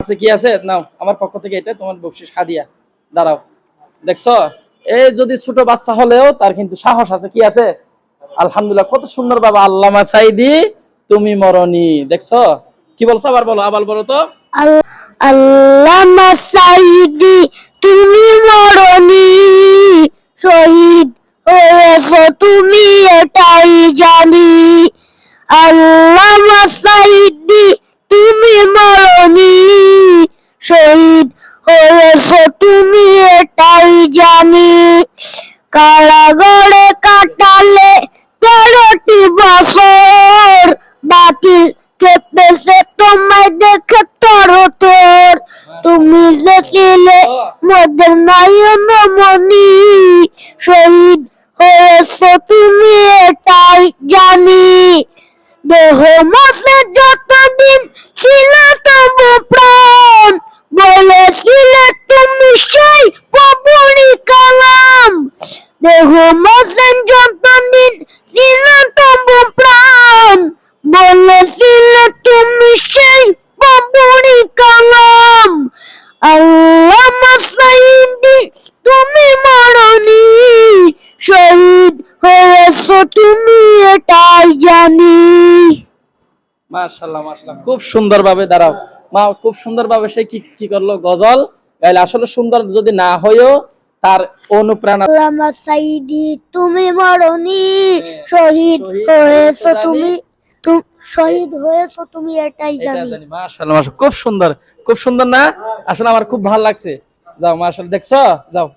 আছে কি আছে নাও আমার পক্ষ থেকে এটা তোমার বকশিশ হাদিয়া। দাঁড়াও, দেখছো এই যদি ছোট বাচ্চা হলেও তার কিন্তু সাহস আছে, কি আছে আলহামদুলিল্লাহ। কত সুন্দর বাবা আল্লামা সাইদি তুমি মরণি, দেখছো কি বলছো? আবার বলো, আবার বলো তো। আল্লামা সাইদি তুমি মরণি, শহীদ হয়েছো তুমি এটাই জানি। আল্লামা সাইদি তুমি মরণি, শহীদ হয়েছো তুমি এটাই জানি। কারাগারে কাটালে 13টি বছর, বাতিল খেপেছে তোমায় দেখে তরতর। তুমি যে ছিলে মোদের নয়নমণি, শহীদ হয়েছো তুমি এটাই জানি। দেহ মাসে যতদিন ছিল তবু প্রাণ, বলেছিলে তুমি সেই প্রভুরই কালাম। দেহ মাসে যতদিন ছিল তবু প্রাণ, বলেছিলে তুমি সেই প্রভুরই কালাম। আল্লামা সাইদি তুমি মরণি, শহীদ হয়েছো তুমি এটাই জানি। মাশাআল্লাহ মাশাআল্লাহ, খুব সুন্দর ভাবে দাঁড়াও মা, খুব সুন্দর ভাবে সে কি কি করলো, গজল গাইলে। আসলে সুন্দর যদি না হয়েও তার অনুপ্রেরণা। আল্লামা সাইদি তুমি মরণি, শহীদ হয়েছো তুমি, শহীদ হয়েছো তুমি এটাই এটা জানি। জানি। মাশাআল্লাহ মাশাআল্লাহ, খুব সুন্দর, খুব সুন্দর না? আসলে আমার খুব ভালো লাগছে। যাও মাশাআল্লাহ, দেখছো? যাও।